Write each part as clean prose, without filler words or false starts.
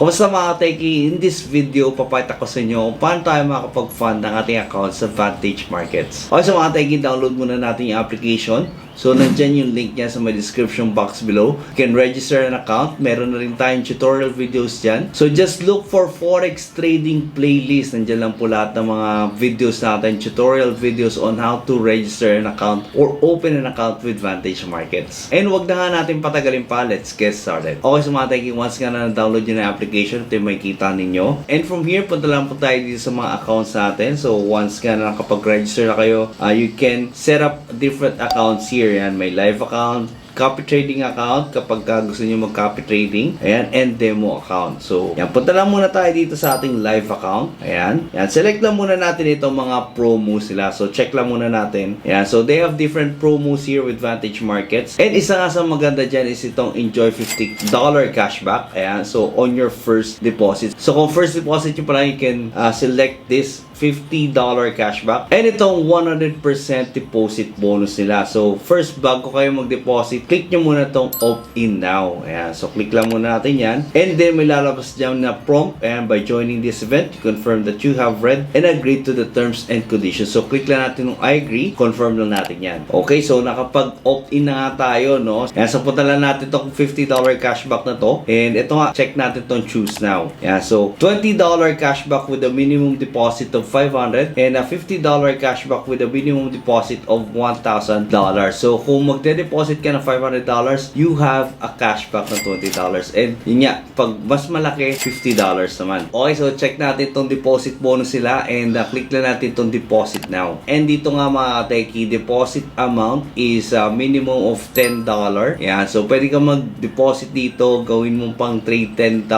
Kumusta mga techie? In this video, papakita ko sa inyo kung paano tayo makakapag-fund ng ating account sa Vantage Markets. Okay, so mga techie, download muna natin yung application. So, nandyan yung link niya sa my description box below. You can register an account. Meron na rin tayong tutorial videos dyan. So, just look for Forex Trading Playlist. Nandyan lang po lahat ng mga videos natin, tutorial videos on how to register an account or open an account with Vantage Markets. And wag na nga natin patagalin pa. Let's get started. Okay, so mga techie, once nga na download nyo na application, ito yung makikita ninyo. And from here, punta lang po tayo dito sa mga accounts natin. So, once nga na nakapag-register na kayo, you can set up different accounts here. Yan, may live account, copy trading account kapag gusto niyo mag-copy trading. Ayan, and demo account. So, yan, punta lang muna tayo dito sa ating live account. Ayan. Yan, select lang muna natin itong mga promos sila. So, check lang muna natin. Ayan, so they have different promos here with Vantage Markets. And isa nga sa maganda dyan is itong Enjoy $50 cashback. Ayan, so on your first deposit. So, kung first deposit nyo pala, you can select this $50 cashback. And itong 100% deposit bonus nila. So, first, bago kayo mag-deposit, click nyo muna itong opt-in now. Ayan. So, click lang muna natin yan. And then, may lalabas dyan na prompt. And by joining this event, you confirm that you have read and agreed to the terms and conditions. So, click lang natin yung I agree. Confirm lang natin yan. Okay. So, nakapag-opt-in na nga tayo, no? Ayan. So, punta lang natin itong $50 cashback na to. And ito nga, check natin itong choose now. Ayan. So, $20 cashback with a minimum deposit of $500 and a $50 cashback with a minimum deposit of $1,000. So, kung magde-deposit ka ng $500, you have a cashback ng $20. And yun nga, pag mas malaki, $50 naman. Okay, so check natin itong deposit bonus sila and click lang natin itong deposit now. And dito nga mga techie, deposit amount is a minimum of $10. Yan, so pwede ka mag-deposit dito, gawin mong pang trade $10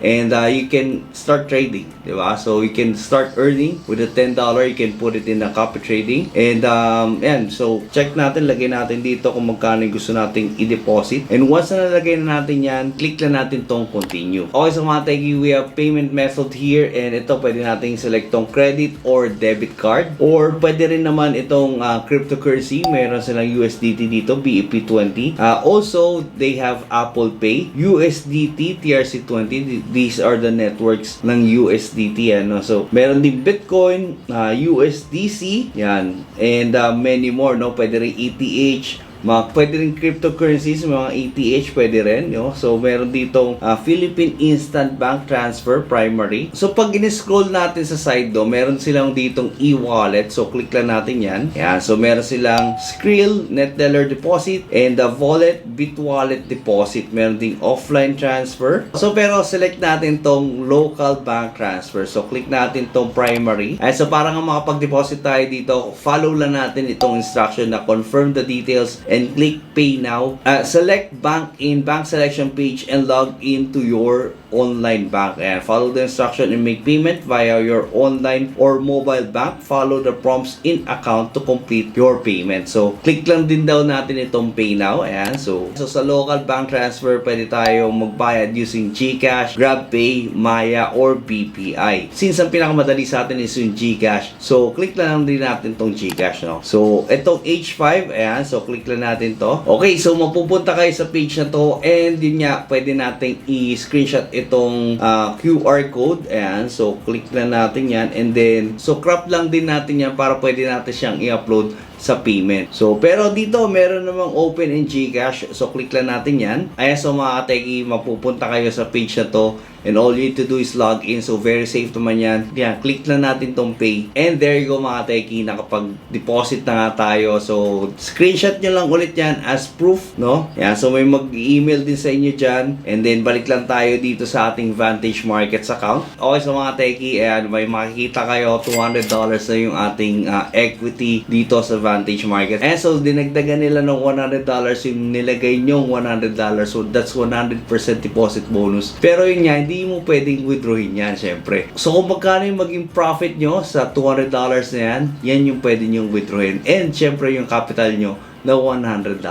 and you can start trading, di ba? So, you can start earning with the $10, you can put it in the copy trading. And yan, so check natin, lagay natin dito kung magkano yung gusto nating i-deposit. And once na nalagay na natin yan, click lang natin tong continue. Okay, so mga techie, we have payment method here and ito pwede nating select tong credit or debit card or pwede rin naman itong cryptocurrency. Meron silang USDT dito, BEP20. Also, they have Apple Pay, USDT, TRC20. These are the networks ng USDT. Ano? So, meron din Bitcoin, USDC, yan, and many more, no? Pwede rin ETH, pwede rin cryptocurrencies, mga ETH pwede rin, no? So, meron ditong Philippine Instant Bank Transfer Primary. So, pag in-scroll natin sa side do, meron silang ditong e-wallet. So, click lang natin yan. Yan. So, meron silang Skrill, NetTeller Deposit, and the Wallet, Bitwallet Deposit. Meron ding offline transfer. So, pero select natin tong local bank transfer. So, click natin tong primary. Ay, so, para nga makapag-deposit tayo dito, follow lang natin itong instruction na confirm the details and click pay now. Select bank in bank selection page and log into your online bank. And follow the instruction and make payment via your online or mobile bank. Follow the prompts in account to complete your payment. So, click lang din daw natin itong pay now. Ayan. So sa local bank transfer, pwede tayo magbayad using GCash, GrabPay, Maya, or BPI. Since ang pinakamadali sa atin is yung GCash, so click lang din natin itong GCash, no? So, itong H5, ayan. So, click lang natin to. Okay, so mapupunta kayo sa page na to and yun nga, pwede natin i-screenshot itong QR code. Ayan, so click lang natin yan and then, so crop lang din natin yan para pwede natin siyang i-upload sa payment. So, pero dito, meron namang open in GCash. So, click lang natin yan. Ayan, so mga techie, mapupunta kayo sa page na to and all you need to do is log in. So, very safe naman yan. Yan, click lang natin tong pay. And there you go mga techie, nakapag-deposit na nga tayo. So, screenshot nyo lang ulit yan as proof, no? Yan, so may mag-email din sa inyo dyan. And then, balik lang tayo dito sa ating Vantage Markets account. Okay, so mga techie, ayan, may makikita kayo, $200 na yung ating equity dito sa Vantage Markets. And so, dinagdagan nila ng $100 yung nilagay nyong $100. So, that's 100% deposit bonus. Pero yun nga, hindi mo pwedeng withdrawin yan, syempre. So, kung magkano yung maging profit nyo sa $200 na yan, yan yung pwede nyong withdrawin. And, syempre, yung capital nyo, na $100.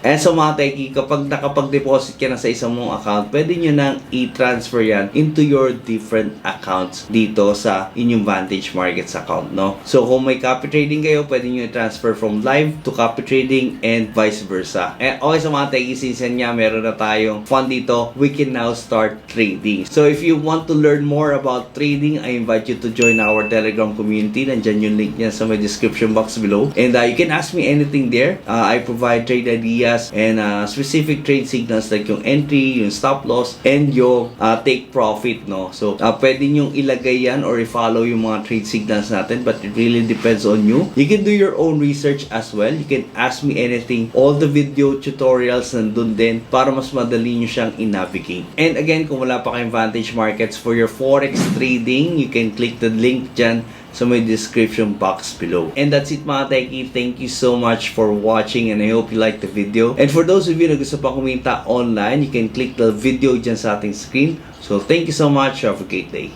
And sa mga techie, kapag nakapag-deposit ka na sa isang mong account, pwede nyo nang i-transfer yan into your different accounts dito sa inyong Vantage Markets account, no? So, kung may copy trading kayo, pwede nyo i-transfer from live to copy trading and vice versa. And okay, sa mga techie, since yan nga, meron na tayong fund dito, we can now start trading. So, if you want to learn more about trading, I invite you to join our Telegram community. Nandyan yung link niya sa my description box below. And you can ask me anything there. I provide trade ideas and specific trade signals like yung entry, yung stop loss, and yung take profit, no? So, pwede nyong ilagay yan or i-follow yung mga trade signals natin, but it really depends on you. You can do your own research as well. You can ask me anything. All the video tutorials nandun din para mas madali nyo siyang i-navigate. And again, kung wala pa kayong Vantage Markets for your Forex trading, you can click the link dyan sa my description box below. And that's it mga techie. Thank you so much for watching and I hope you liked the video. And for those of you na gusto pa kumita online, you can click the video dyan sa ating screen. So thank you so much. Have a great day.